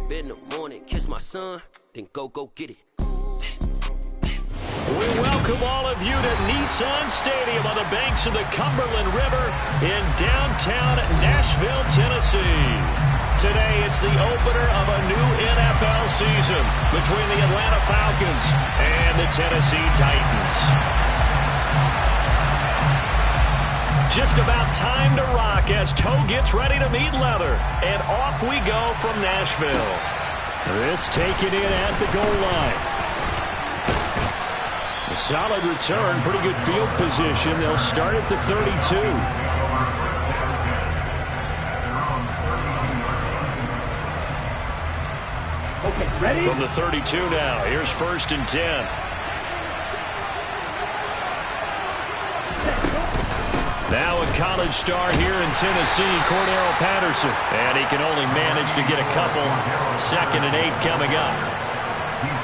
bed in the morning, kiss my son, then go get it. We welcome all of you to Nissan Stadium on the banks of the Cumberland River in downtown Nashville, Tennessee. Today, it's the opener of a new NFL season between the Atlanta Falcons and the Tennessee Titans. Just about time to rock as toe gets ready to meet leather. And off we go from Nashville. This taken in at the goal line. A solid return, pretty good field position. They'll start at the 32. Okay, ready? From the 32 now, here's 1st and 10. Now a college star here in Tennessee, Cordero Patterson. And he can only manage to get a couple. 2nd and 8 coming up.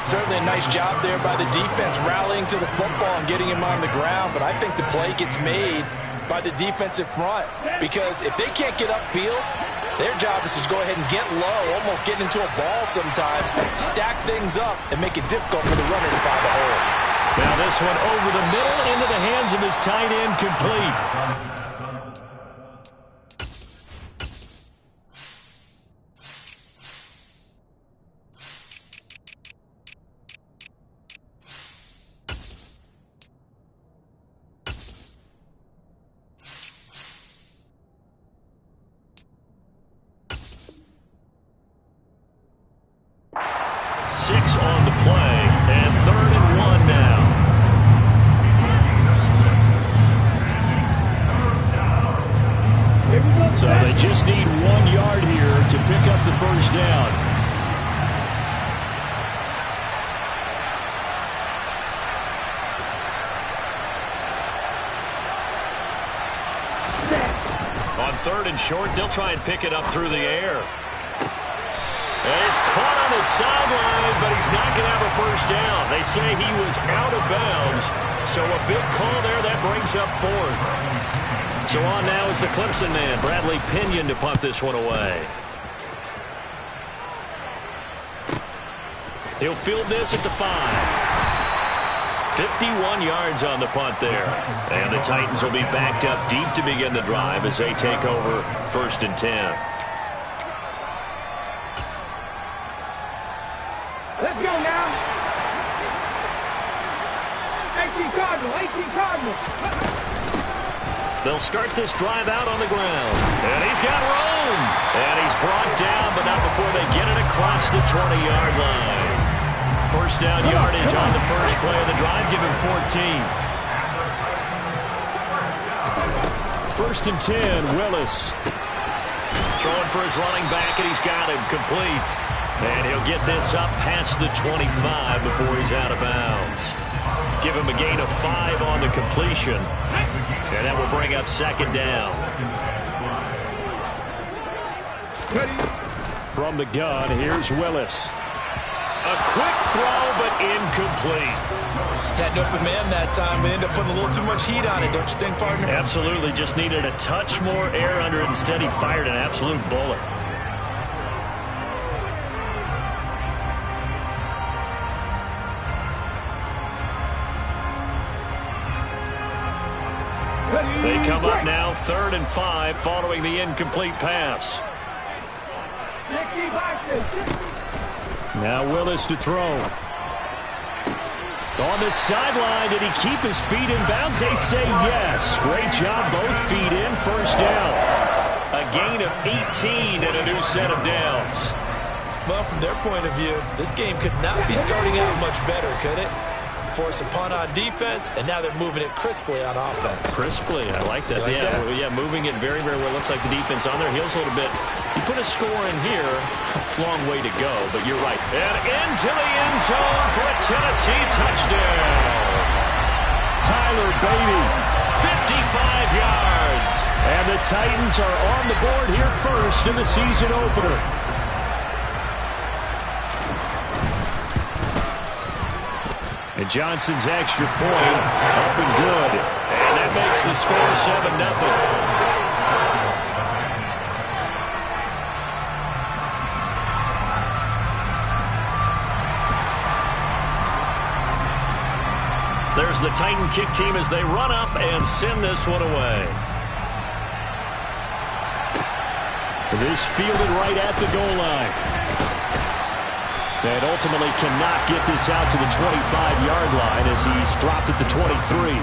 Certainly a nice job there by the defense rallying to the football and getting him on the ground. But I think the play gets made by the defensive front. Because if they can't get upfield, their job is to go ahead and get low, almost get into a ball sometimes, stack things up, and make it difficult for the runner to find a hole. Now this one over the middle into the hands of his tight end, complete. On the play, and 3rd and 1 now. So they just need 1 yard here to pick up the first down. On 3rd and short, they'll try and pick it up through the air. And he's caught on the sideline, but he's not going to have a first down. They say he was out of bounds, so a big call there that brings up 4th. So on now is the Clemson man, Bradley Pinion, to punt this one away. He'll field this at the 5. 51 yards on the punt there. And the Titans will be backed up deep to begin the drive as they take over 1st and 10. Let's go now. 18 Cardinals. They'll start this drive out on the ground. And he's got room. And he's brought down, but not before they get it across the 20-yard line. First down yardage on the first play of the drive. Give him 14. 1st and 10, Willis. Throwing for his running back, and he's got him complete. And he'll get this up past the 25 before he's out of bounds. Give him a gain of 5 on the completion. And that will bring up 2nd down. From the gun, here's Willis. A quick throw, but incomplete. Had an open man that time, but ended up putting a little too much heat on it, don't you think, partner? Absolutely. Just needed a touch more air under it. Instead, he fired an absolute bullet. They come up now 3rd and 5 following the incomplete pass. Now Willis to throw. On the sideline, did he keep his feet in bounds? They say yes. Great job, both feet in, 1st down. A gain of 18 and a new set of downs. Well, from their point of view, this game could not be starting out much better, could it? Force a punt on defense, and now they're moving it crisply on offense. Crisply, I like that. Like that? Yeah, moving it very, very well. Looks like the defense on their heels a little bit. You put a score in here, long way to go, but you're right. And into the end zone for a Tennessee touchdown. Tyler Beatty. 55 yards. And the Titans are on the board here first in the season opener. And Johnson's extra point up and good. And that makes the score 7-0. There's the Titan kick team as they run up and send this one away. This fielded right at the goal line. And ultimately cannot get this out to the 25-yard line as he's dropped at the 23.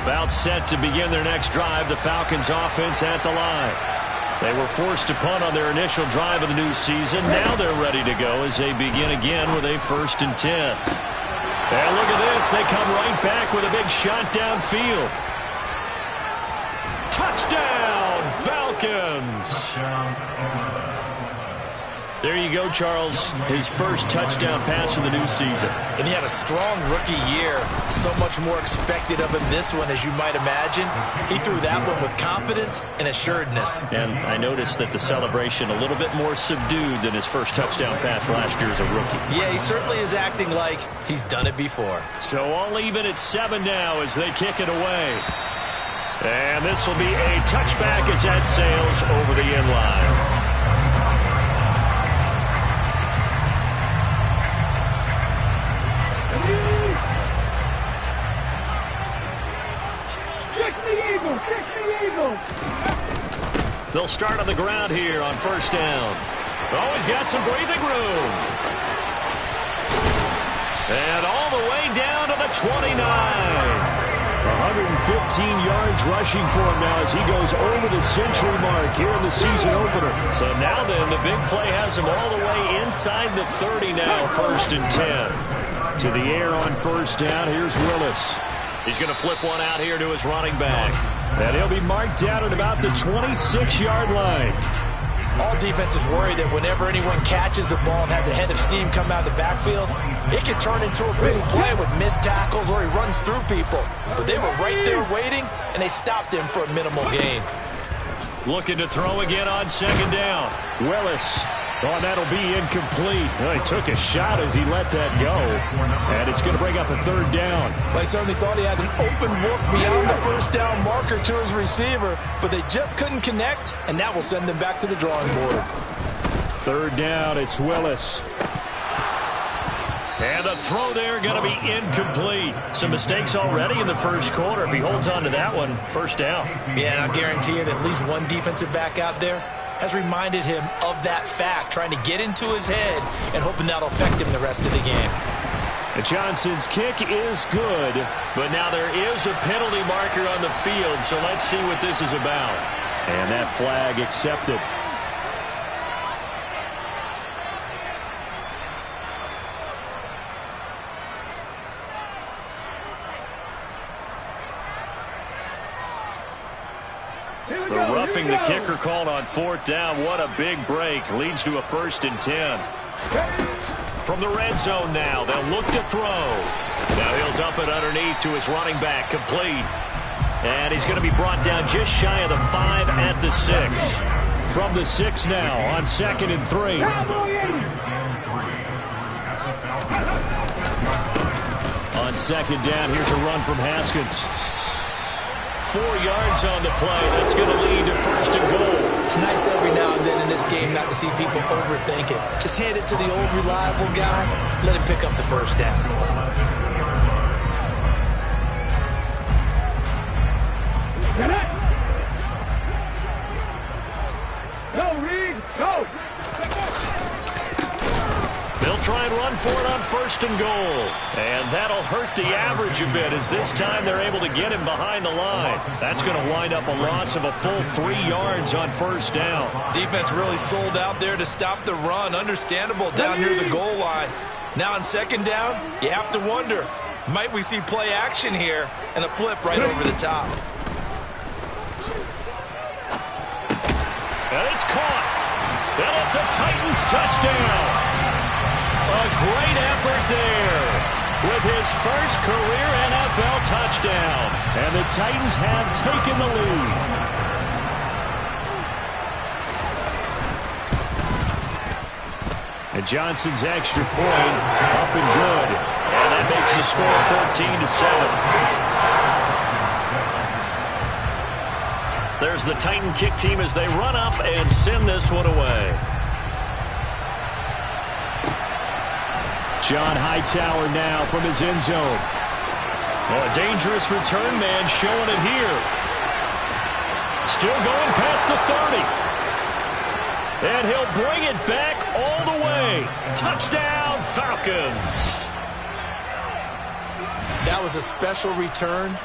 About set to begin their next drive, the Falcons offense at the line. They were forced to punt on their initial drive of the new season. Now they're ready to go as they begin again with a 1st and 10. And look at this. They come right back with a big shot downfield. Touchdown, Falcons! There you go, Charles. His first touchdown pass of the new season. And he had a strong rookie year. So much more expected of him this one, as you might imagine. He threw that one with confidence and assuredness. And I noticed that the celebration a little bit more subdued than his first touchdown pass last year as a rookie. Yeah, he certainly is acting like he's done it before. So all even at 7 now as they kick it away. And this will be a touchback as that sails over the end line. They'll start on the ground here on 1st down. Always got some breathing room. And all the way down to the 29. 115 yards rushing for him now as he goes over the century mark here in the season opener. So now then, the big play has him all the way inside the 30 now, 1st and 10. To the air on 1st down, here's Willis. He's going to flip one out here to his running back. And he'll be marked down at about the 26-yard line. All defenses worry that whenever anyone catches the ball and has a head of steam come out of the backfield, it can turn into a big play with missed tackles or he runs through people. But they were right there waiting, and they stopped him for a minimal gain. Looking to throw again on 2nd down. Willis. Oh, that'll be incomplete. Well, he took a shot as he let that go. And it's going to bring up a 3rd down. They certainly thought he had an open look beyond the 1st down marker to his receiver, but they just couldn't connect, and that will send them back to the drawing board. 3rd down, it's Willis. And the throw there going to be incomplete. Some mistakes already in the 1st quarter. If he holds on to that one, 1st down. Yeah, and I'll guarantee you that at least one defensive back out there has reminded him of that fact, trying to get into his head and hoping that'll affect him the rest of the game. And Johnson's kick is good. But now there is a penalty marker on the field, so let's see what this is about. And that flag accepted. The roughing the kicker called on 4th down. What a big break. Leads to a 1st and 10. From the red zone now, they'll look to throw. Now he'll dump it underneath to his running back. Complete. And he's going to be brought down just shy of the 5 at the 6. From the 6 now on 2nd and 3. On 2nd down, here's a run from Haskins. 4 yards on the play. That's going to lead to 1st and goal. It's nice every now and then in this game not to see people overthink it. Just hand it to the old reliable guy. Let him pick up the 1st down. Go, Reeves, go! They'll try and run for it on 1st and goal. And that'll hurt the average a bit as this time they're able to get him behind the line. That's going to wind up a loss of a full 3 yards on 1st down. Defense really sold out there to stop the run. Understandable down near the goal line. Now on 2nd down, you have to wonder, might we see play action here and a flip right over the top? And it's caught. And it's a Titans touchdown. A great effort there with his first career NFL touchdown. And the Titans have taken the lead. And Johnson's extra point up and good. And that makes the score 14-7. There's the Titan kick team as they run up and send this one away. John Hightower now from his end zone. Oh, a dangerous return man showing it here. Still going past the 30. And he'll bring it back all the way. Touchdown, Falcons. That was a special return,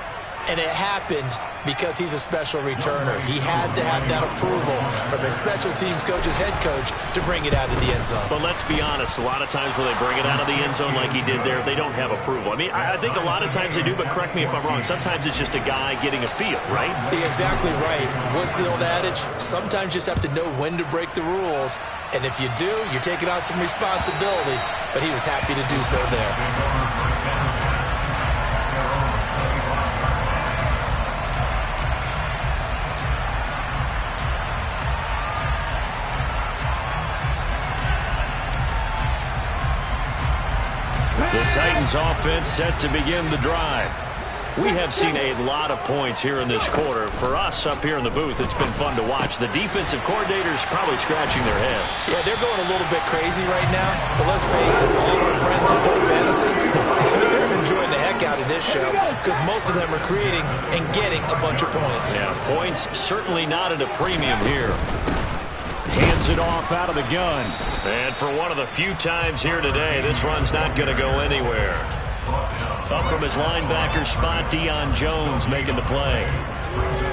and it happened because he's a special returner. He has to have that approval from his special teams coach's head coach to bring it out of the end zone. But let's be honest, a lot of times when they bring it out of the end zone like he did there, they don't have approval. I mean, I think a lot of times they do, but correct me if I'm wrong. Sometimes it's just a guy getting a feel, right? You're exactly right. What's the old adage? Sometimes you just have to know when to break the rules, and if you do, you're taking on some responsibility, but he was happy to do so there. The Titans offense set to begin the drive. We have seen a lot of points here in this quarter. For us up here in the booth, it's been fun to watch. The defensive coordinators probably scratching their heads. Yeah, they're going a little bit crazy right now. But let's face it, all our friends who play fantasy, they're enjoying the heck out of this show because most of them are creating and getting a bunch of points. Yeah, points certainly not at a premium here. Hands it off out of the gun. And for one of the few times here today, this run's not going to go anywhere. Up from his linebacker spot, Deion Jones making the play.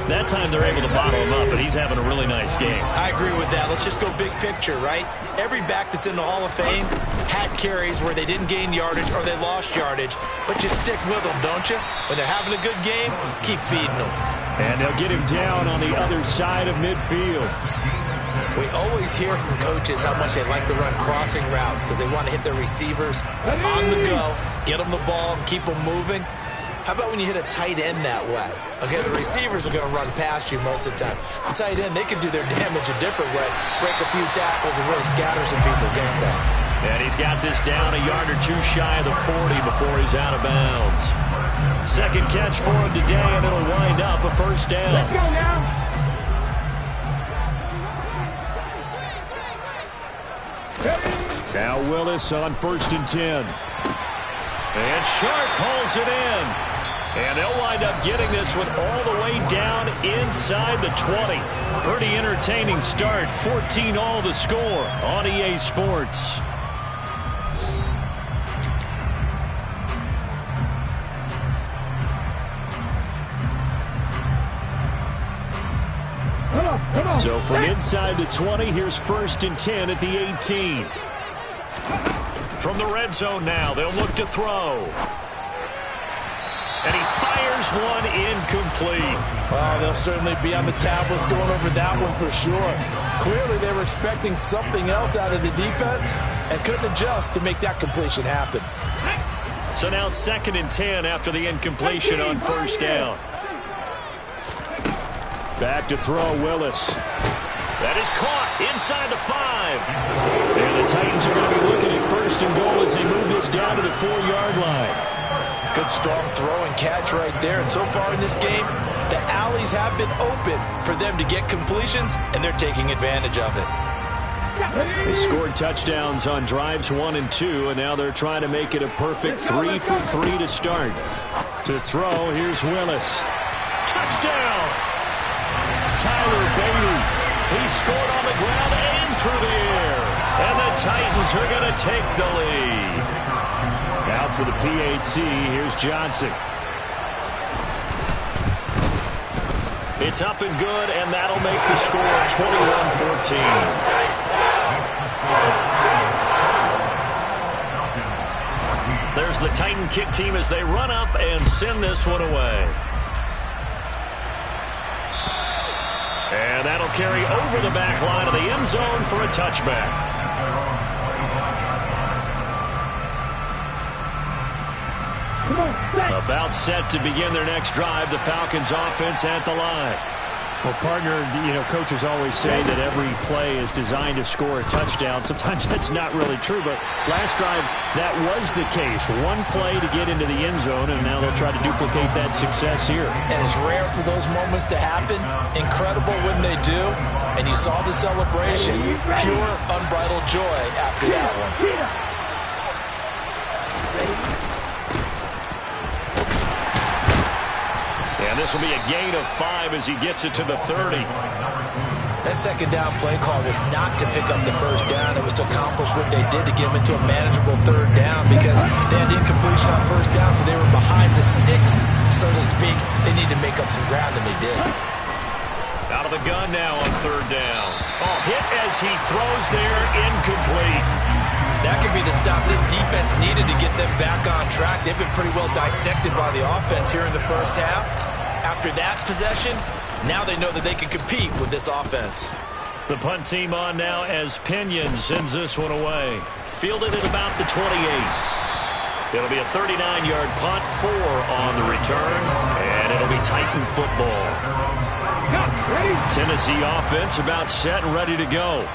That time they're able to bottle him up, but he's having a really nice game. I agree with that. Let's just go big picture, right? Every back that's in the Hall of Fame had carries where they didn't gain yardage or they lost yardage, but you stick with them, don't you? When they're having a good game, keep feeding them. And they'll get him down on the other side of midfield. We always hear from coaches how much they like to run crossing routes because they want to hit their receivers on the go, get them the ball, and keep them moving. How about when you hit a tight end that way? Okay, the receivers are going to run past you most of the time. The tight end, they can do their damage a different way, break a few tackles, and really scatter some people, can't they? And he's got this down a yard or two shy of the 40 before he's out of bounds. Second catch for him today, and it'll wind up a first down. Let's go now. Now Willis on 1st and 10. And Shark hauls it in. And they'll wind up getting this one all the way down inside the 20. Pretty entertaining start. 14-all the score on EA Sports. So from inside the 20, here's 1st and 10 at the 18. From the red zone now, they'll look to throw. And he fires one incomplete. Oh, they'll certainly be on the tablets going over that one for sure. Clearly, they were expecting something else out of the defense and couldn't adjust to make that completion happen. So now 2nd and 10 after the incompletion on 1st down. Back to throw, Willis. That is caught inside the 5. And the Titans are going to be looking at 1st and goal as they move this down to the 4-yard line. Good strong throw and catch right there. And so far in this game, the alleys have been open for them to get completions, and they're taking advantage of it. They scored touchdowns on drives 1 and 2, and now they're trying to make it a perfect 3 for 3 to start. To throw, here's Willis. Touchdown! Tyler Bailey. He scored on the ground and through the air. And the Titans are going to take the lead. Out for the PAT, here's Johnson. It's up and good, and that'll make the score 21-14. There's the Titan kick team as they run up and send this one away. And that'll carry over the back line of the end zone for a touchback. About set to begin their next drive, the Falcons offense at the line. Well, partner, coaches always say that every play is designed to score a touchdown. Sometimes that's not really true, but last drive, that was the case. One play to get into the end zone, and now they'll try to duplicate that success here. And it's rare for those moments to happen. Incredible when they do. And you saw the celebration. Pure, unbridled joy after that one. And this will be a gain of 5 as he gets it to the 30. That second down play call was not to pick up the first down. It was to accomplish what they did to get them into a manageable third down because they had incompletion on first down, so they were behind the sticks, so to speak. They needed to make up some ground, and they did. Out of the gun now on third down. Oh, hit as he throws there, incomplete. That could be the stop this defense needed to get them back on track. They've been pretty well dissected by the offense here in the first half. After that possession, now they know that they can compete with this offense. The punt team on now as Pinion sends this one away. Fielded at about the 28. It'll be a 39-yard punt, 4 on the return, and it'll be Titan football. Tennessee offense about set and ready to go.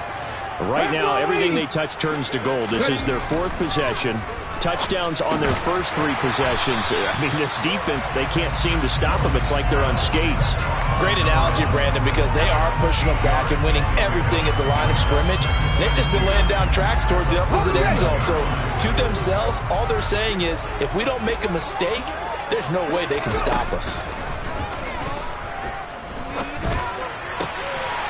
Right now, everything they touch turns to gold. This is their 4th possession. Touchdowns on their first 3 possessions. I mean, this defense, they can't seem to stop them. It's like they're on skates. Great analogy, Brandon, because they are pushing them back and winning everything at the line of scrimmage. They've just been laying down tracks towards the opposite end zone. So, to themselves, all they're saying is, if we don't make a mistake, there's no way they can stop us.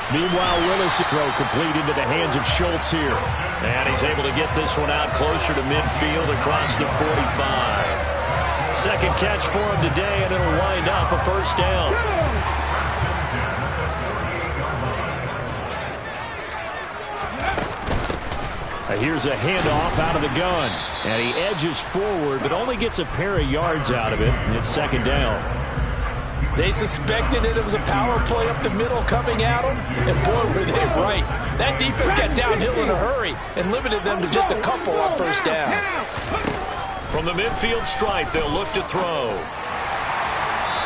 Meanwhile, Willis' throw complete into the hands of Schultz here. And he's able to get this one out closer to midfield across the 45. Second catch for him today, and it'll wind up a first down. Here's a handoff out of the gun. And he edges forward, but only gets a pair of yards out of it. And it's second down. They suspected that it was a power play up the middle coming at them, and boy, were they right. That defense got downhill in a hurry and limited them to just a couple on first down. From the midfield stripe, they'll look to throw.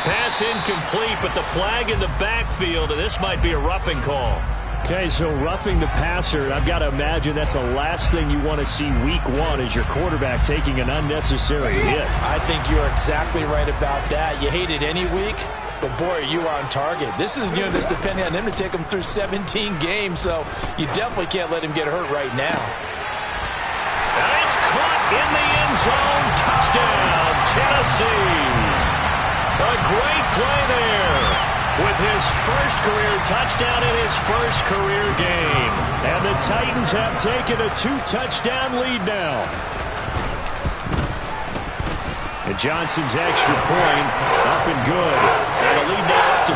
Pass incomplete, but the flag in the backfield, and this might be a roughing call. Okay, so roughing the passer, I've got to imagine that's the last thing you want to see week 1 is your quarterback taking an unnecessary hit. I think you're exactly right about that. You hate it any week, but boy, are you on target. This is a unit that's depending on him to take him through 17 games, so you definitely can't let him get hurt right now. And it's caught in the end zone. Touchdown, Tennessee. A great play there. With his first career touchdown in his first career game. And the Titans have taken a 2-touchdown lead now. And Johnson's extra point up and good. And a lead now up to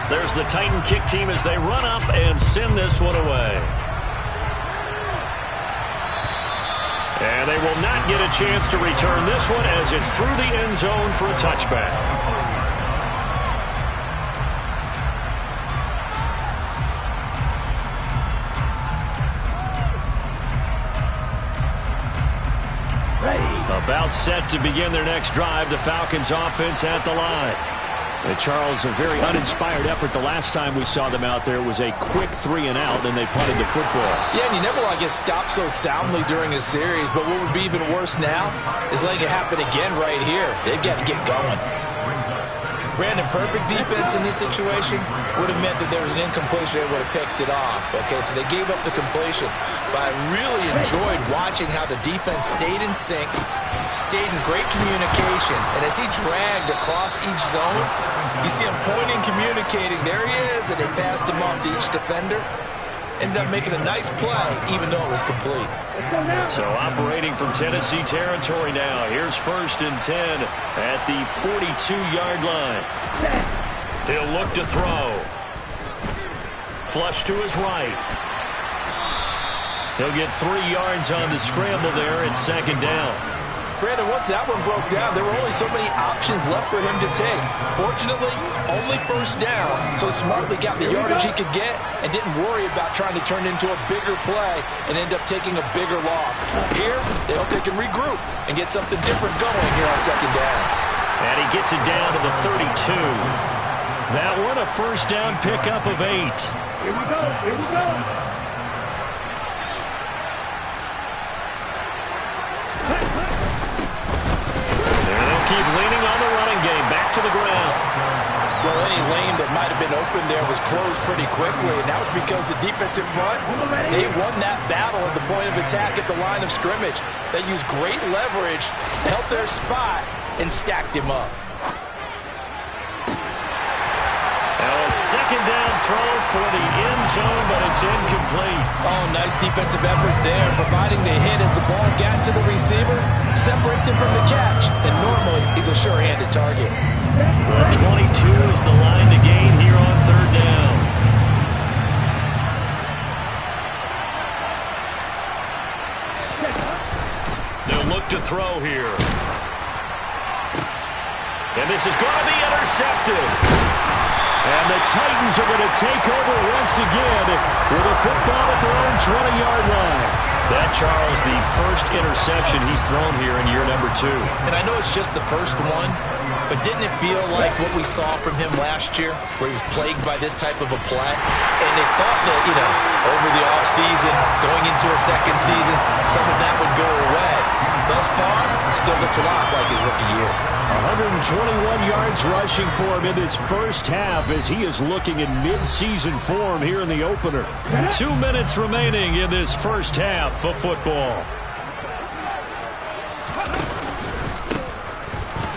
14. There's the Titan kick team as they run up and send this one away. And they will not get a chance to return this one as it's through the end zone for a touchback. About set to begin their next drive, the Falcons offense at the line. Charles, a very uninspired effort the last time we saw them out there was a quick 3-and-out, and they punted the football. Yeah, and you never want to get stopped so soundly during a series, but what would be even worse now is letting it happen again right here. They've got to get going. Brandon, perfect defense in this situation would have meant that there was an incompletion. They would have picked it off. Okay, so they gave up the completion. But I really enjoyed watching how the defense stayed in sync, stayed in great communication. And as he dragged across each zone, you see him pointing, communicating. There he is, and they passed him off to each defender. Ended up making a nice play, even though it was complete. So operating from Tennessee territory now. Here's 1st and 10 at the 42-yard line. He'll look to throw. Flush to his right. He'll get 3 yards on the scramble there at second down. Brandon, once that one broke down, there were only so many options left for him to take. Fortunately, only first down, so smartly got the yardage he could get and didn't worry about trying to turn it into a bigger play and end up taking a bigger loss. Here, they hope they can regroup and get something different going here on second down. And he gets it down to the 32. That one a first down pickup of 8. Here we go, here we go. Keep leaning on the running game. Back to the ground. Well, any lane that might have had been open there was closed pretty quickly, and that was because the defensive front, they won that battle at the point of attack at the line of scrimmage. They used great leverage, held their spot, and stacked him up. A second down throw for the end zone, but it's incomplete. Oh, nice defensive effort there, providing the hit as the ball got to the receiver, separates him from the catch, and normally he's a sure-handed target. Well, 22 is the line to gain here on third down. They'll look to throw here. And this is going to be intercepted. And the Titans are going to take over once again with a football at their own 20-yard line. That, Charles, the first interception he's thrown here in year number 2. And I know it's just the first one, but didn't it feel like what we saw from him last year, where he was plagued by this type of a play? And they thought that, over the offseason, going into a second season, some of that would go away. Thus far, still looks a lot like his rookie year. 121 yards rushing for him in this first half as he is looking in mid-season form here in the opener. 2 minutes remaining in this first half of football.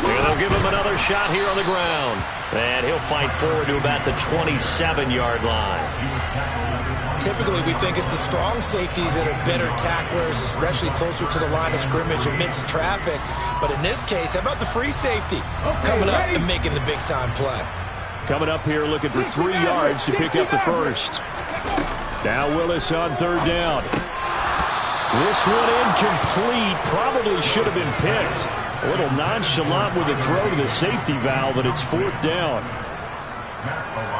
And they'll give him another shot here on the ground. And he'll fight forward to about the 27-yard line. Typically, we think it's the strong safeties that are better tacklers, especially closer to the line of scrimmage amidst traffic. But in this case, how about the free safety coming up and making the big-time play? Coming up here looking for 3 yards to pick up the first. Now Willis on third down. This one incomplete. Probably should have been picked. A little nonchalant with the throw to the safety valve, and it's fourth down.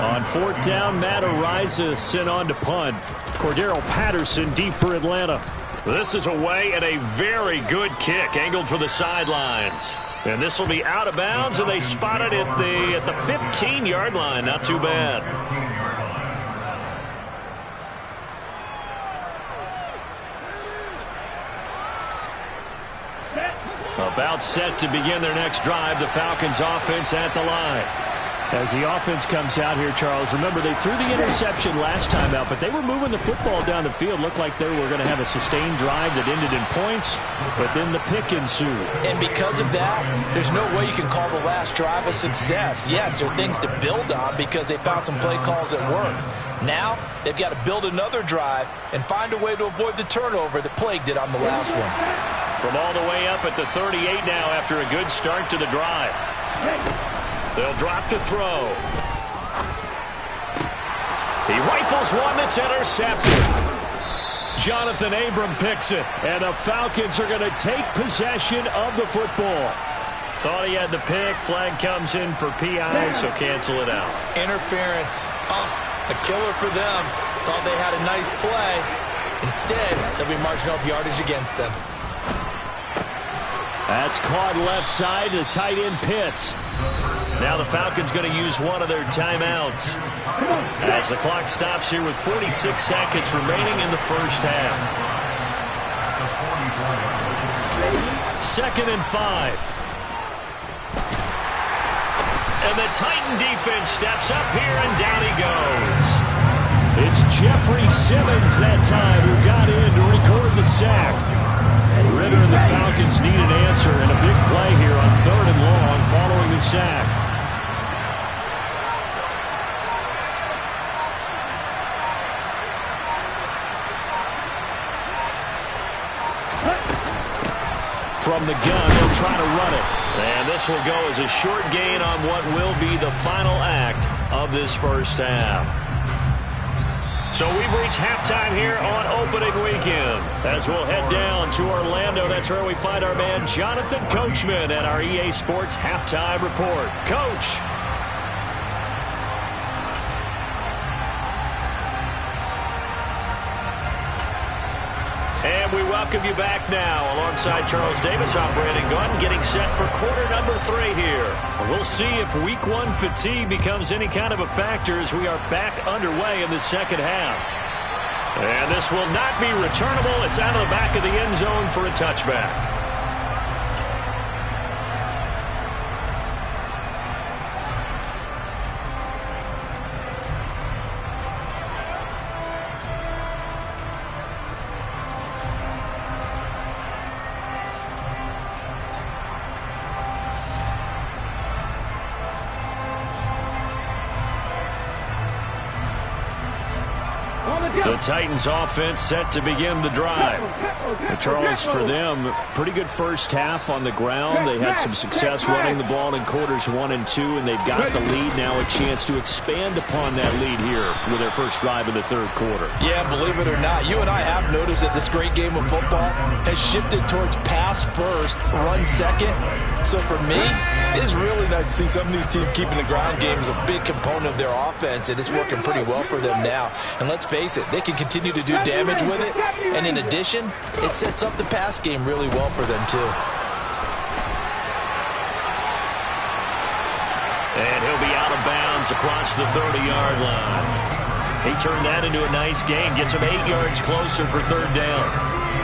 On fourth down, Matt Ariza sent on to punt. Cordero Patterson deep for Atlanta. This is away and a very good kick, angled for the sidelines. And this will be out of bounds, and they spot it at the 15-yard line. Not too bad. About set to begin their next drive, the Falcons offense at the line. As the offense comes out here, Charles, remember they threw the interception last time out, but they were moving the football down the field. Looked like they were going to have a sustained drive that ended in points, but then the pick ensued. And because of that, there's no way you can call the last drive a success. Yes, there are things to build on because they found some play calls that work. Now, they've got to build another drive and find a way to avoid the turnover that plagued it on the last one. From all the way up at the 38 now after a good start to the drive. They'll drop to throw. He rifles one that's intercepted. Jonathan Abram picks it, and the Falcons are going to take possession of the football. Thought he had the pick. Flag comes in for PI, so cancel it out. Interference. A killer for them. Thought they had a nice play. Instead, they'll be marginal yardage against them. That's caught left side to tight end Pitts. Now the Falcons going to use one of their timeouts as the clock stops here with 46 seconds remaining in the first half. 2nd and 5. And the Titan defense steps up here, and down he goes. It's Jeffrey Simmons that time who got in to record the sack. Ritter and the Falcons need an answer, and a big play here on 3rd and long following the sack. From the gun, they'll try to run it. And this will go as a short gain on what will be the final act of this first half. So we've reached halftime here on opening weekend. As we'll head down to Orlando, that's where we find our man Jonathan Coachman at our EA Sports Halftime Report. Coach. And we welcome you back now. Alongside Charles Davis, I'm Brandon Gunn, getting set for quarter number 3 here. We'll see if week 1 fatigue becomes any kind of a factor as we are back underway in the second half. And this will not be returnable. It's out of the back of the end zone for a touchback. The Titans offense set to begin the drive. Charles, for them, pretty good first half on the ground. They had some success running the ball in quarters 1 and 2, and they've got the lead now, a chance to expand upon that lead here with their first drive in the third quarter. Yeah, believe it or not, you and I have noticed that this great game of football has shifted towards pass first, run second. So for me, it is really nice to see some of these teams keeping the ground game as a big component of their offense, and it's working pretty well for them now. And let's face it, they can continue to do damage with it, and in addition, it sets up the pass game really well for them too. And he'll be out of bounds across the 30-yard line. He turned that into a nice gain, gets him 8 yards closer for third down.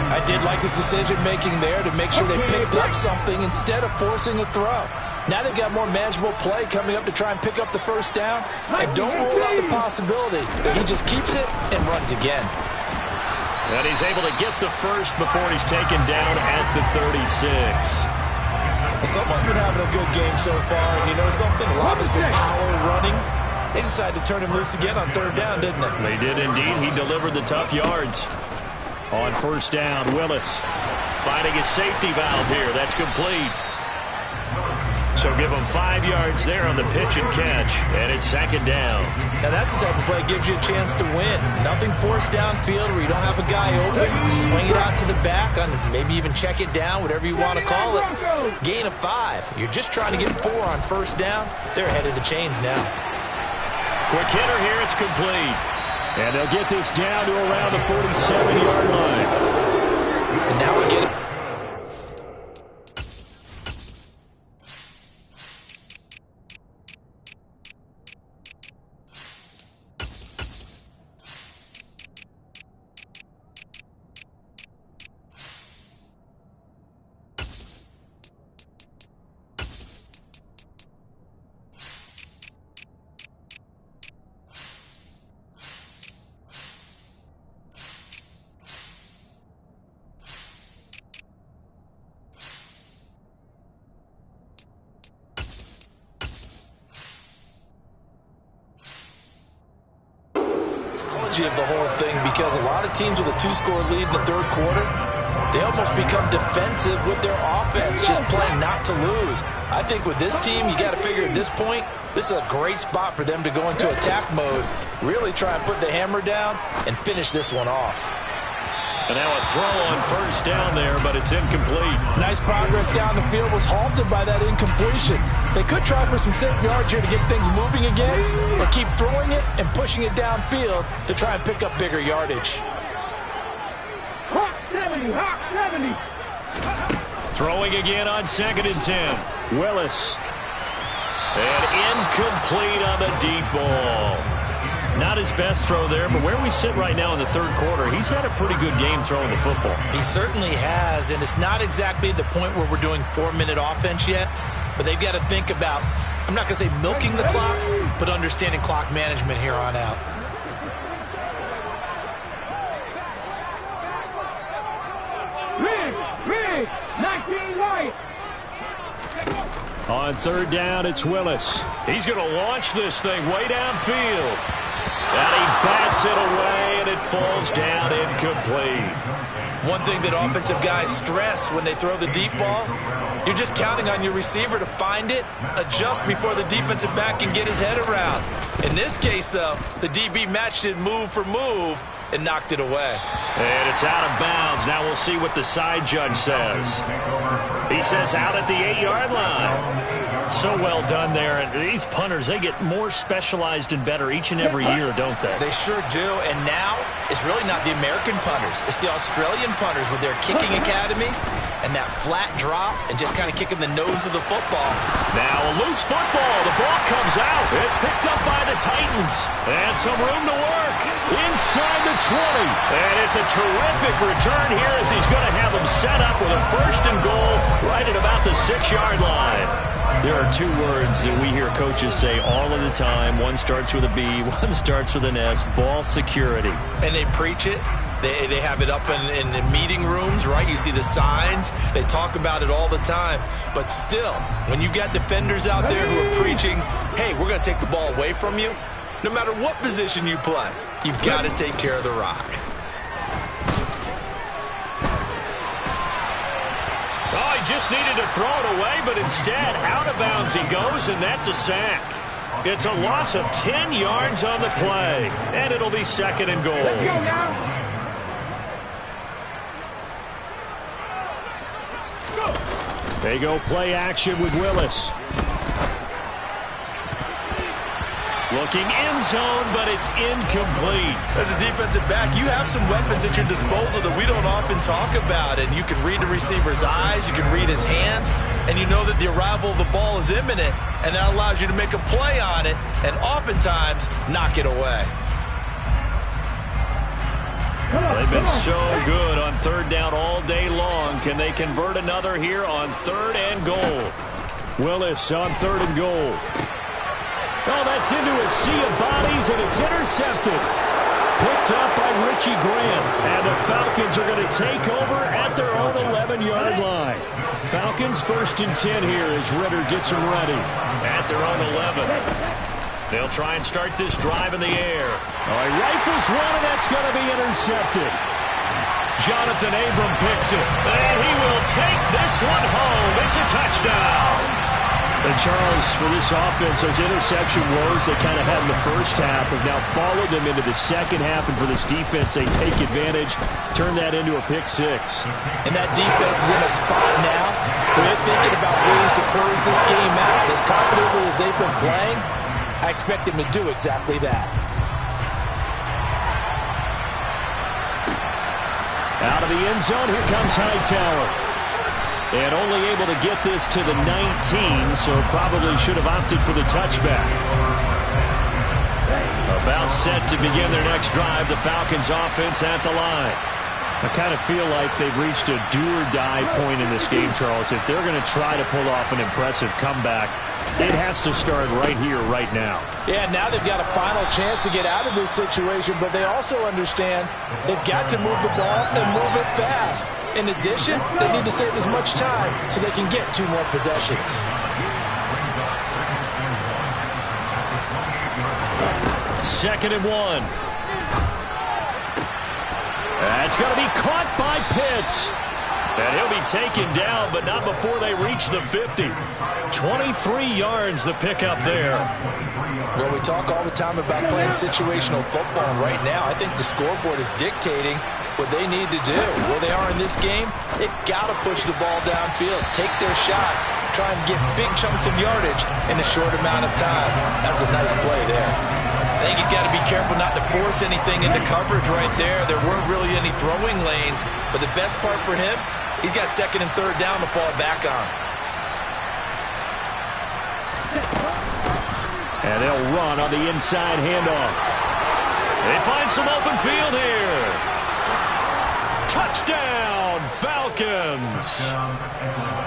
I did like his decision-making there to make sure they picked up something instead of forcing a throw. Now they've got more manageable play coming up to try and pick up the first down. And don't rule out the possibility that he just keeps it and runs again. And he's able to get the first before he's taken down at the 36. Someone's been having a good game so far. And you know something? A lot has been power running. They decided to turn him loose again on third down, didn't they? They did indeed. He delivered the tough yards. On first down, Willis finding his safety valve here. That's complete. So give him 5 yards there on the pitch and catch, and it's second down. Now that's the type of play that gives you a chance to win. Nothing forced downfield where you don't have a guy open. Swing it out to the back, maybe even check it down, whatever you want to call it. Gain of 5. You're just trying to get 4 on first down. They're ahead of the chains now. Quick hitter here, it's complete. And they'll get this down to around the 47-yard line. And now we get it. Of the whole thing, because a lot of teams with a 2-score lead in the third quarter, they almost become defensive with their offense, just playing not to lose. I think with this team, you got to figure at this point, this is a great spot for them to go into attack mode, really try and put the hammer down and finish this one off. And now a throw on first down there, but it's incomplete. Nice progress down the field, was halted by that incompletion. They could try for some safe yards here to get things moving again, or keep throwing it and pushing it downfield to try and pick up bigger yardage. Hawk 70, Hawk 70. Throwing again on 2nd and 10. Willis. And incomplete on the deep ball. Not his best throw there, but where we sit right now in the third quarter, he's had a pretty good game throwing the football. He certainly has, and it's not exactly at the point where we're doing 4-minute offense yet, but they've got to think about, I'm not going to say milking the clock, but understanding clock management here on out. Riggs, 19 white. On third down, it's Willis. He's going to launch this thing way downfield. And he bats it away, and it falls down incomplete. One thing that offensive guys stress when they throw the deep ball, you're just counting on your receiver to find it, adjust before the defensive back can get his head around. In this case, though, the DB matched it move for move and knocked it away. And it's out of bounds. Now we'll see what the side judge says. He says out at the 8-yard line. So well done there. And these punters, they get more specialized and better each and every year, don't they? They sure do. And now it's really not the American punters. It's the Australian punters with their kicking academies and that flat drop and just kind of kicking the nose of the football. Now a loose football. The ball comes out. It's picked up by the Titans. And some room to work inside the 20. And it's a terrific return here as he's going to have them set up with a 1st and goal right at about the 6-yard line. There are 2 words that we hear coaches say all of the time. One starts with a B, one starts with an S. Ball security. And they preach it. They have it up in meeting rooms, right? You see the signs. They talk about it all the time. But still, when you've got defenders out there who are preaching, hey, we're going to take the ball away from you, No matter what position you play, you've got to take care of the rock. Oh, he just needed to throw it away, but instead, out of bounds he goes, and that's a sack. It's a loss of 10 yards on the play, and it'll be 2nd and goal. Let's go now. They go play action with Willis. Looking end zone, but it's incomplete. As a defensive back, you have some weapons at your disposal that we don't often talk about. And you can read the receiver's eyes, you can read his hands, and you know that the arrival of the ball is imminent. And that allows you to make a play on it and oftentimes knock it away. They've been so good on 3rd down all day long. Can they convert another here on 3rd and goal? Willis on 3rd and goal. Oh, that's into a sea of bodies, and it's intercepted. Picked up by Richie Grant. And the Falcons are going to take over at their own 11-yard line. Falcons 1st and 10 here as Ritter gets them ready. At their own 11. They'll try and start this drive in the air. Oh, he rifles one, and that's going to be intercepted. Jonathan Abram picks it. And he will take this one home. It's a touchdown. And Charles, for this offense, those interception woes they kind of had in the first half have now followed them into the second half. And for this defense, they take advantage, turn that into a pick 6. And that defense is in a spot now where they're thinking about ways to close this game out. As confidently as they've been playing, I expect them to do exactly that. Out of the end zone, here comes Hightower. And only able to get this to the 19, so probably should have opted for the touchback. About set to begin their next drive, the Falcons offense at the line. I kind of feel like they've reached a do-or-die point in this game, Charles. If they're going to try to pull off an impressive comeback, it has to start right here, right now. Yeah, now they've got a final chance to get out of this situation, but they also understand they've got to move the ball and move it fast. In addition, they need to save as much time so they can get 2 more possessions. 2nd and 1. That's going to be caught by Pitts. And he'll be taken down, but not before they reach the 50. 23 yards the pickup there. Well, we talk all the time about playing situational football, and right now I think the scoreboard is dictating what they need to do. Where they are in this game, they've got to push the ball downfield, take their shots, try and get big chunks of yardage in a short amount of time. That's a nice play there. I think he's got to be careful not to force anything into coverage right there. There weren't really any throwing lanes, but the best part for him, he's got 2nd and 3rd down to fall back on. And they'll run on the inside handoff. They find some open field here. Touchdown, Falcons.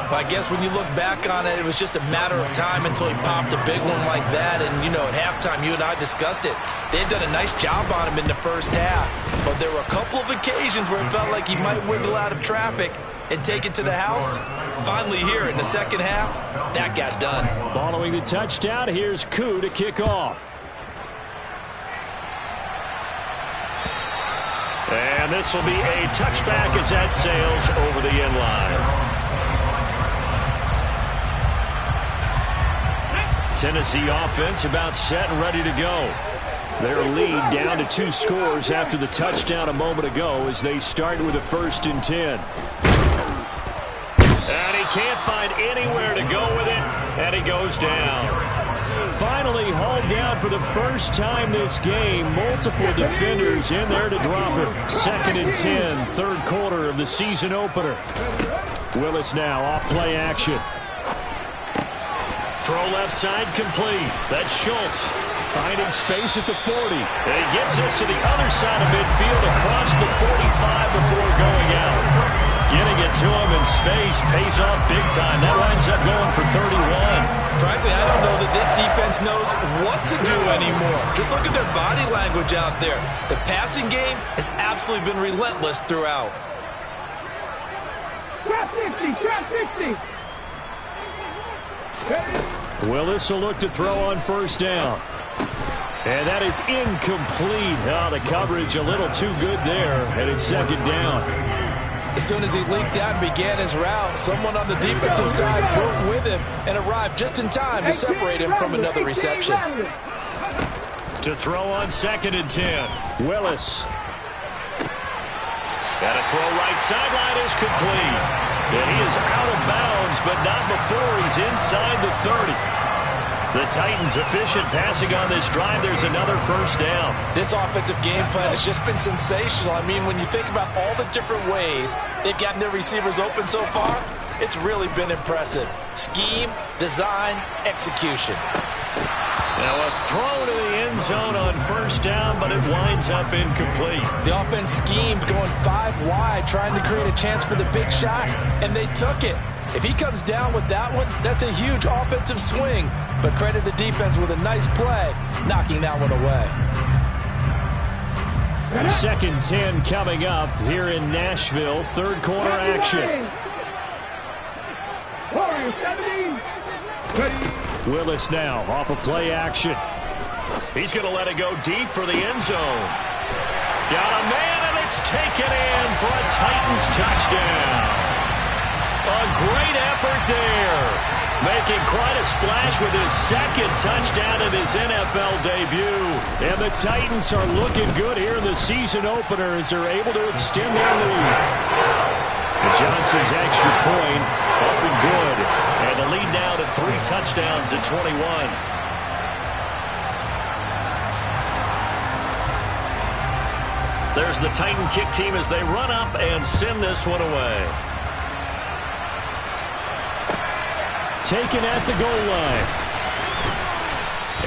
Well, I guess when you look back on it, it was just a matter of time until he popped a big one like that. And, you know, at halftime, you and I discussed it. They had done a nice job on him in the first half. But there were a couple of occasions where it felt like he might wiggle out of traffic and take it to the house. Finally here in the second half, that got done. Following the touchdown, here's Koo to kick off. And this will be a touchback as that sails over the end line. Tennessee offense about set and ready to go. Their lead down to 2 scores after the touchdown a moment ago as they start with a 1st and 10. And he can't find anywhere to go with it, and he goes down. Finally hauled down for the first time this game. Multiple defenders in there to drop it. 2nd and 10, 3rd quarter of the season opener. Willis now off play action. Throw left side complete. That's Schultz. Finding space at the 40. And he gets this to the other side of midfield across the 45 before going out. Getting it to him in space pays off big time. That winds up going for 31. Frankly, I don't know that this defense knows what to do anymore. Just look at their body language out there. The passing game has absolutely been relentless throughout. Trap 60, trap 60. Willis will look to throw on 1st down. And that is incomplete. Oh, the coverage a little too good there, and it's second down. As soon as he leaked out and began his route, someone on the defensive side broke with him and arrived just in time to separate him from another reception. To throw on 2nd and 10. Willis. And a throw right sideline is complete. And he is out of bounds, but not before he's inside the 30. The Titans efficient passing on this drive. There's another first down. This offensive game plan has just been sensational. I mean, when you think about all the different ways they've gotten their receivers open so far, it's really been impressive. Scheme, design, execution. Now a throw to the end zone on first down, but it winds up incomplete. The offense schemed going 5 wide, trying to create a chance for the big shot, and they took it. If he comes down with that one, that's a huge offensive swing. But credit the defense with a nice play, knocking that one away. 2nd 10 coming up here in Nashville. Third quarter action. Willis now off of play action. He's going to let it go deep for the end zone. Got a man, and it's taken in for a Titans touchdown. A great effort there. Making quite a splash with his 2nd touchdown in his NFL debut. And the Titans are looking good here in the season opener as they're able to extend their lead. And Johnson's extra point up and good. And the lead now to 3 touchdowns at 21. There's the Titan kick team as they run up and send this one away. Taken at the goal line.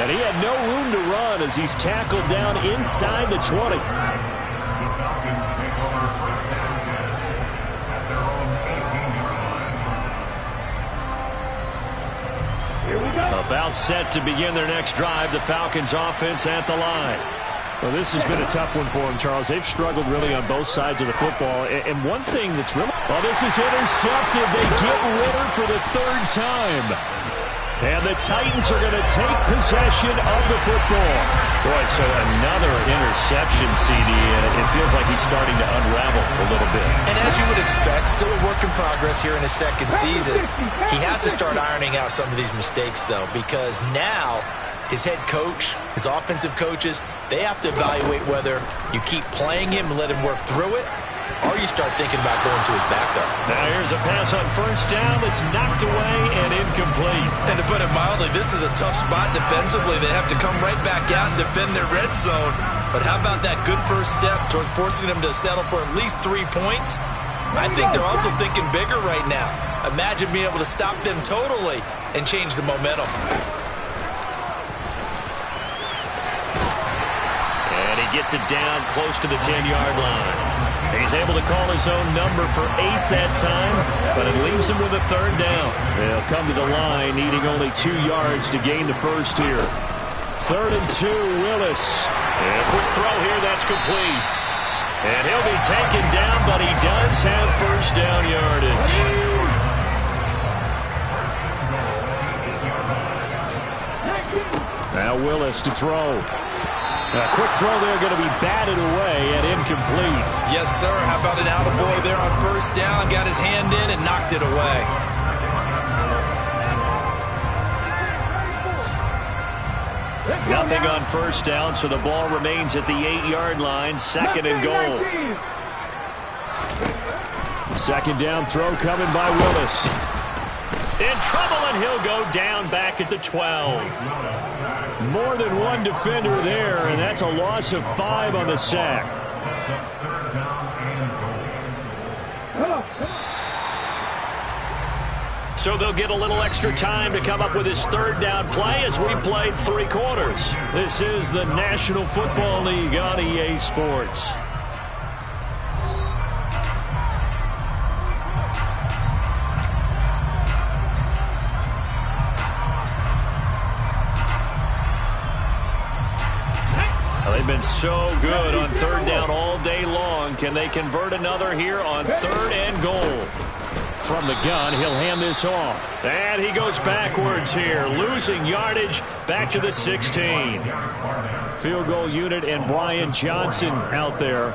And he had no room to run as he's tackled down inside the 20. About set to begin their next drive, the Falcons offense at the line. Well, this has been a tough one for them, Charles. They've struggled really on both sides of the football. And one thing that's really... Well, this is intercepted. They get Ritter for the 3rd time. And the Titans are going to take possession of the football. Boy, so another interception, CD. It feels like he's starting to unravel a little bit. And as you would expect, still a work in progress here in his 2nd season. He has to start ironing out some of these mistakes, though, because now his head coach, his offensive coaches, they have to evaluate whether you keep playing him and let him work through it, or you start thinking about going to his backup. Now here's a pass on first down that's knocked away and incomplete. And to put it mildly, this is a tough spot defensively. They have to come right back out and defend their red zone. But how about that good first step towards forcing them to settle for at least 3 points? I think they're also thinking bigger right now. Imagine being able to stop them totally and change the momentum. And he gets it down close to the 10-yard line. He's able to call his own number for 8 that time, but it leaves him with a 3rd down. They'll come to the line needing only 2 yards to gain the first here. 3rd and 2, Willis. And a quick throw here, that's complete. And he'll be taken down, but he does have first down yardage. Now Willis to throw. A quick throw there going to be batted away and incomplete. Yes, sir. How about an attaboy there on first down? Got his hand in and knocked it away. Nothing on first down, so the ball remains at the 8-yard line. 2nd and goal. 2nd down throw coming by Willis. In trouble, and he'll go down back at the 12. More than one defender there, and that's a loss of 5 on the sack. So they'll get a little extra time to come up with his 3rd down play as we played 3 quarters. This is the National Football League on EA Sports. They've been so good on 3rd down all day long. Can they convert another here on 3rd and goal? From the gun, he'll hand this off. And he goes backwards here, losing yardage back to the 16. Field goal unit and Brian Johnson out there.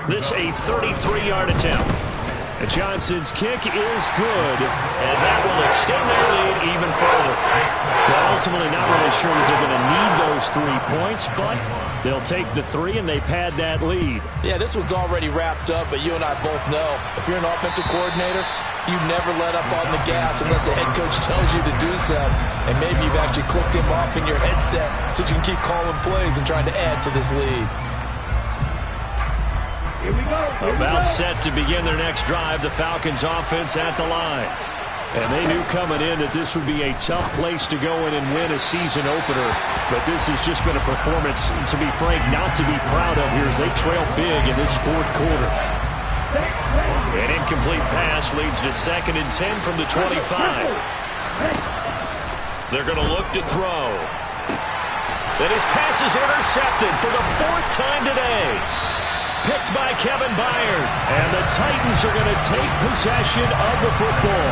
This a 33-yard attempt. And Johnson's kick is good, and that will extend their lead even further. Well, ultimately not really sure that they're going to need those 3 points, but they'll take the 3 and they pad that lead. Yeah, this one's already wrapped up, but you and I both know if you're an offensive coordinator, you never let up on the gas unless the head coach tells you to do so. And maybe you've actually clicked him off in your headset so you can keep calling plays and trying to add to this lead. Here we go. About set to begin their next drive, the Falcons offense at the line. And they knew coming in that this would be a tough place to go in and win a season opener. But this has just been a performance, to be frank, not to be proud of here as they trail big in this fourth quarter. An incomplete pass leads to 2nd and 10 from the 25. They're going to look to throw. And his pass is intercepted for the 4th time today. Picked by Kevin Byard. And the Titans are going to take possession of the football.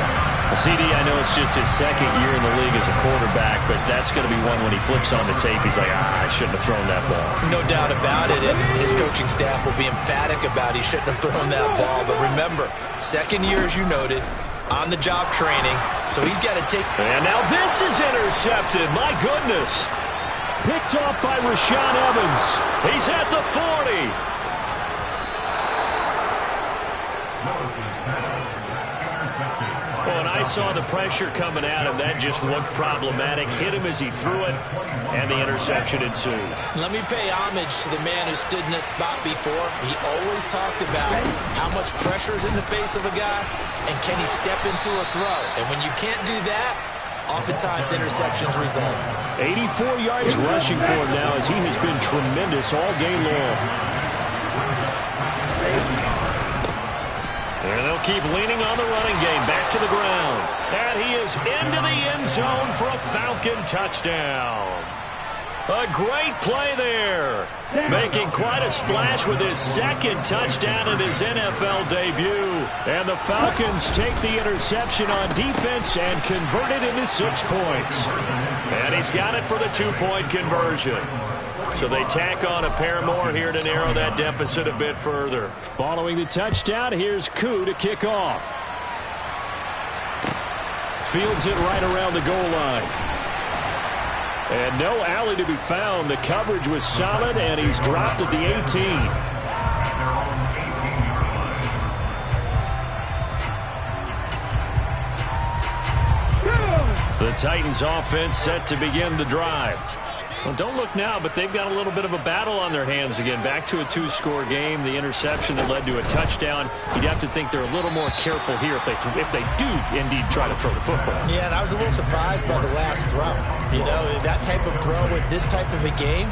CD, I know it's just his 2nd year in the league as a quarterback, but that's going to be one when he flips on the tape, he's like, I shouldn't have thrown that ball. No doubt about it, and his coaching staff will be emphatic about he shouldn't have thrown that ball. But remember, 2nd year, as you noted, on-the-job training, so he's got to take... And now this is intercepted, my goodness. Picked off by Rashaan Evans. He's at the 40. Well, and I saw the pressure coming at him. That just looked problematic. Hit him as he threw it, and the interception ensued. Let me pay homage to the man who stood in this spot before. He always talked about how much pressure is in the face of a guy, and can he step into a throw. And when you can't do that, oftentimes interceptions result. 84 yards rushing for him now as he has been tremendous all game long. And they'll keep leaning on the running game. Back to the ground. And he is into the end zone for a Falcon touchdown. A great play there. Making quite a splash with his 2nd touchdown in his NFL debut. And the Falcons take the interception on defense and convert it into 6 points. And he's got it for the 2-point conversion. So they tack on a pair more here to narrow that deficit a bit further. Following the touchdown, here's Koo to kick off. Fields it right around the goal line. And no alley to be found. The coverage was solid, and he's dropped at the 18. The Titans offense set to begin the drive. Well, don't look now, but they've got a little bit of a battle on their hands again. Back to a 2-score game. The interception that led to a touchdown. You'd have to think they're a little more careful here if they do indeed try to throw the football. Yeah, and I was a little surprised by the last throw. You know, that type of throw with this type of a game,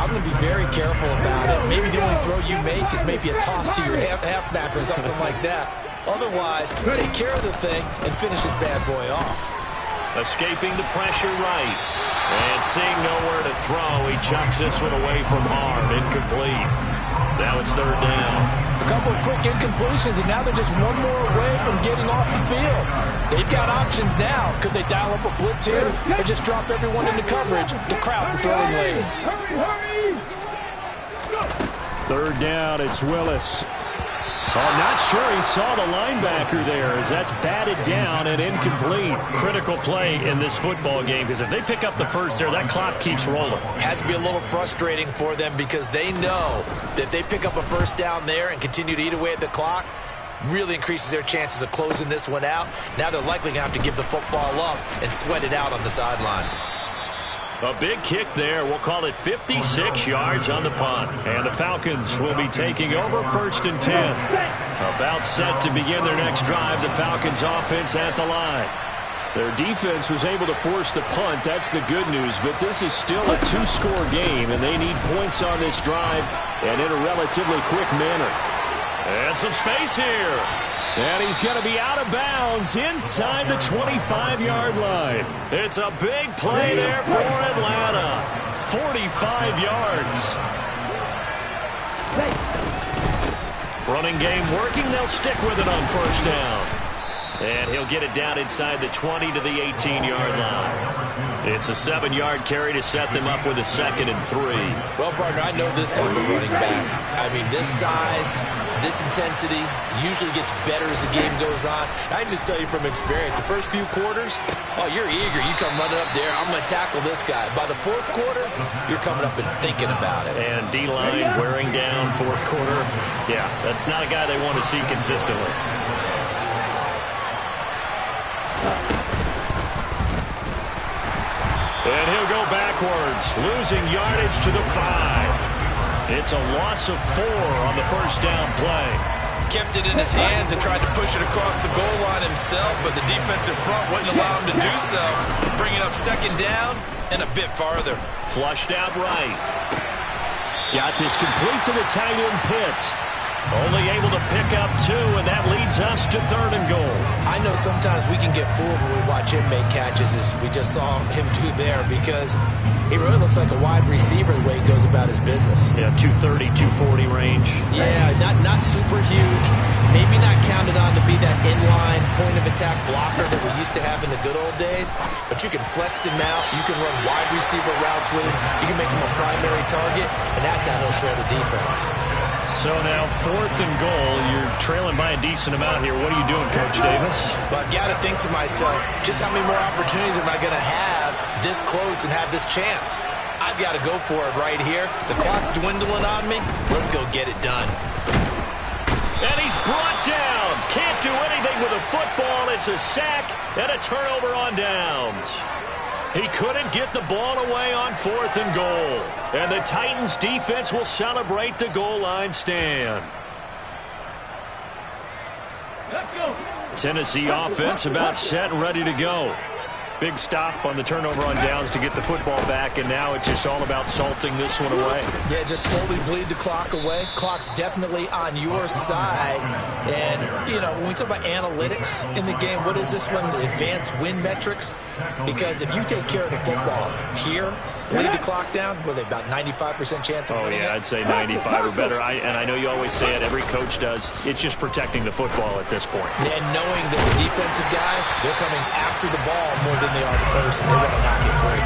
I'm going to be very careful about it. Maybe the only throw you make is maybe a toss to your halfback or something like that. Otherwise, take care of the thing and finish this bad boy off. Escaping the pressure right. And seeing nowhere to throw, he chucks this one away from harm. Incomplete. Now it's 3rd down. A couple of quick incompletions, and now they're just one more away from getting off the field. They've got options now. Could they dial up a blitz here or just drop everyone into coverage to crowd the throwing lanes? 3rd down, it's Willis. I'm not sure he saw the linebacker there as that's batted down and incomplete. Critical play in this football game because if they pick up the first there, that clock keeps rolling. Has to be a little frustrating for them because they know that if they pick up a first down there and continue to eat away at the clock, really increases their chances of closing this one out. Now they're likely going to have to give the football up and sweat it out on the sideline. A big kick there. We'll call it 56 yards on the punt. And the Falcons will be taking over 1st and 10. About set to begin their next drive. The Falcons offense at the line. Their defense was able to force the punt. That's the good news. But this is still a 2-score game, and they need points on this drive and in a relatively quick manner. And some space here. And he's going to be out of bounds inside the 25-yard line. It's a big play there for Atlanta. 45 yards. Running game working. They'll stick with it on 1st down. And he'll get it down inside the 20 to the 18-yard line. It's a 7-yard carry to set them up with a 2nd and 3. Well, partner, I know this type of running back. I mean, this size, this intensity usually gets better as the game goes on. I can just tell you from experience, the first few quarters, oh, you're eager. You come running up there, I'm going to tackle this guy. By the 4th quarter, you're coming up and thinking about it. And D-line wearing down 4th quarter. Yeah, that's not a guy they want to see consistently. And he'll go backwards, losing yardage to the 5. It's a loss of 4 on the first down play. Kept it in his hands and tried to push it across the goal line himself, but the defensive front wouldn't allow him to do so. Bringing up 2nd down and a bit farther. Flushed out right. Got this complete to the tight end Pitts. Only able to pick up 2, and that leads us to 3rd and goal. I know sometimes we can get fooled when we watch him make catches, as we just saw him do there, because he really looks like a wide receiver the way he goes about his business. Yeah, 230, 240 range. Yeah, not super huge. Maybe not counted on to be that inline point-of-attack blocker that we used to have in the good old days, but you can flex him out. You can run wide receiver routes with him. You can make him a primary target, and that's how he'll shred a defense. So now 4th and goal. You're trailing by a decent amount here. What are you doing, Coach Davis? Well, I've got to think to myself, just how many more opportunities am I going to have this close and have this chance? I've got to go for it right here. The clock's dwindling on me. Let's go get it done. And he's brought down. Can't do anything with a football. It's a sack and a turnover on downs. He couldn't get the ball away on 4th and goal. And the Titans defense will celebrate the goal line stand. Let's go. Tennessee offense about set and ready to go. Big stop on the turnover on downs to get the football back, and now it's just all about salting this one away. Yeah, just slowly bleed the clock away. Clock's definitely on your side. And, you know, when we talk about analytics in the game, what is this one? The advanced win metrics? Because if you take care of the football here, bleed the clock down, what are they, about 95% chance of winning it? I'd say 95 or better. And I know you always say it, every coach does. It's just protecting the football at this point. And knowing that the defensive guys, they're coming after the ball more than they are the person. They want to knock it free.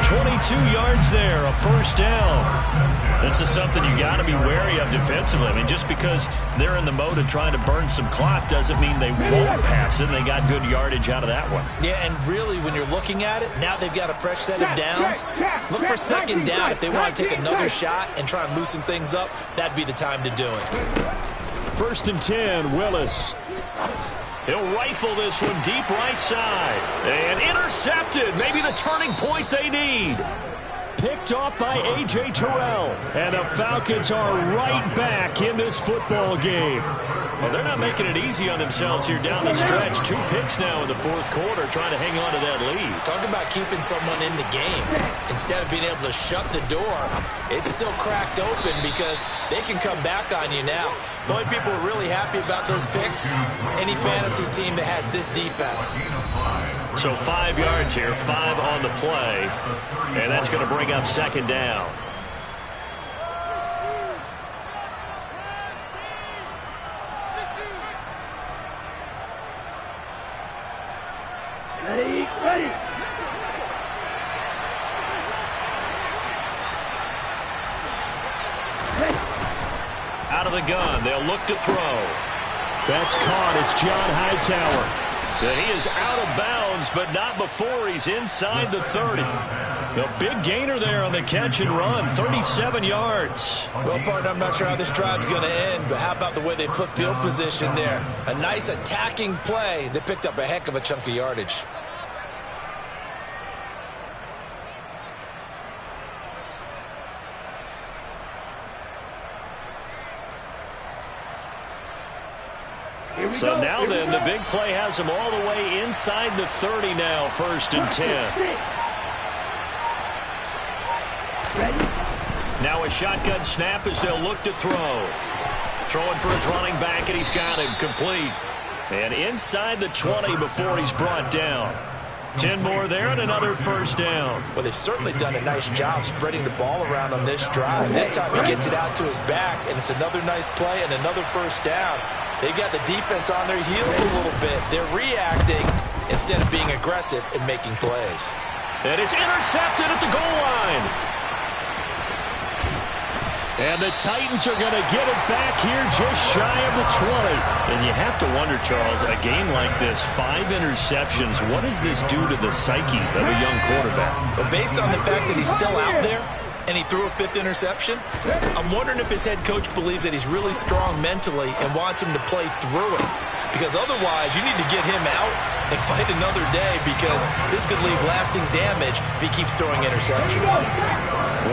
22 yards there, a 1st down. This is something you got to be wary of defensively. I mean, just because they're in the mode of trying to burn some clock doesn't mean they won't pass it. They got good yardage out of that one. Yeah, and really, when you're looking at it, now they've got a fresh set of downs. Look for 2nd down. If they want to take another shot and try and loosen things up, that'd be the time to do it. 1st and 10, Willis. He'll rifle this one deep right side. And intercepted. Maybe the turning point they need. Picked off by A.J. Terrell. And the Falcons are right back in this football game. Well, they're not making it easy on themselves here down the stretch. 2 picks now in the 4th quarter trying to hang on to that lead. Talk about keeping someone in the game. Instead of being able to shut the door, it's still cracked open because they can come back on you now. The only people who are really happy about those picks, any fantasy team that has this defense. So 5 yards here, 5 on the play. And that's going to bring up 2nd down. Ready. Out of the gun, they'll look to throw. That's caught. It's John Hightower. And he is out of bounds, but not before he's inside the 30. The big gainer there on the catch and run, 37 yards. Well, partner, I'm not sure how this drive's going to end, but how about the way they flip field position there? A nice attacking play. They picked up a heck of a chunk of yardage. So now then, the big play has him all the way inside the 30 now, 1st and 10. Now a shotgun snap as they'll look to throw. Throwing for his running back, and he's got him complete. And inside the 20 before he's brought down. 10 more there and another 1st down. Well, they've certainly done a nice job spreading the ball around on this drive. This time he gets it out to his back, and it's another nice play and another 1st down. They've got the defense on their heels a little bit. They're reacting instead of being aggressive and making plays. And it's intercepted at the goal line. And the Titans are going to get it back here just shy of the 20. And you have to wonder, Charles, a game like this, 5 interceptions, what does this do to the psyche of a young quarterback? But based on the fact that he's still out there and he threw a 5th interception, I'm wondering if his head coach believes that he's really strong mentally and wants him to play through it. Because otherwise, you need to get him out and fight another day, because this could leave lasting damage if he keeps throwing interceptions.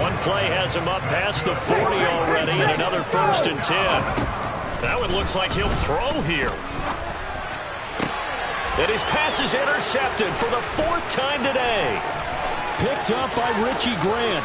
One play has him up past the 40 already, and another 1st and 10. That one looks like he'll throw here. And his pass is intercepted for the 4th time today. Picked up by Richie Grant.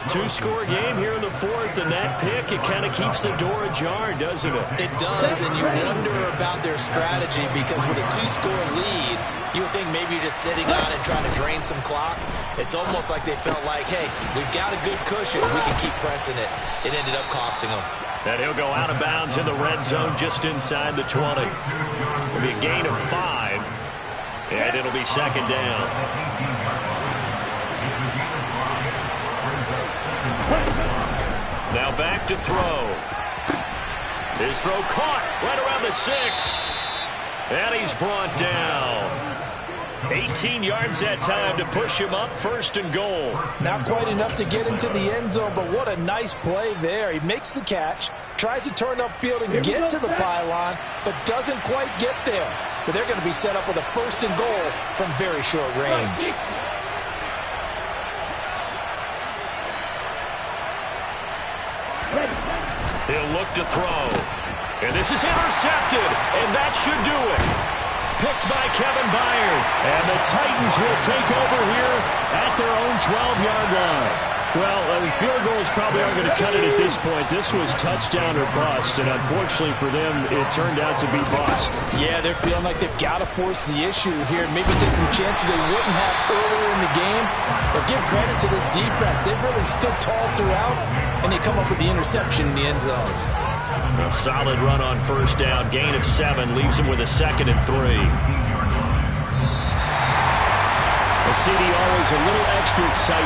2-score game here in the 4th, and that pick, it kind of keeps the door ajar, doesn't it? It does, and you wonder about their strategy, because with a 2-score lead, you would think maybe you're just sitting on it trying to drain some clock. It's almost like they felt like, hey, we've got a good cushion. We can keep pressing it. It ended up costing them. And he'll go out of bounds in the red zone just inside the 20. It'll be a gain of 5, and it'll be 2nd down. Now back to throw. His throw caught right around the 6. And he's brought down. 18 yards that time to push him up, 1st and goal. Not quite enough to get into the end zone, but what a nice play there. He makes the catch, tries to turn upfield and get to the pylon, but doesn't quite get there. But they're going to be set up with a 1st and goal from very short range. He'll look to throw. And this is intercepted, and that should do it. Picked by Kevin Byard. And the Titans will take over here at their own 12-yard line. Well, field goals probably aren't going to cut it at this point. This was touchdown or bust, and unfortunately for them, it turned out to be bust. Yeah, they're feeling like they've got to force the issue here, maybe take some chances they wouldn't have earlier in the game. But give credit to this defense. They've really stood tall throughout, and they come up with the interception in the end zone. A solid run on 1st down. Gain of 7 leaves him with a 2nd and 3. A CD always a little extra excitement.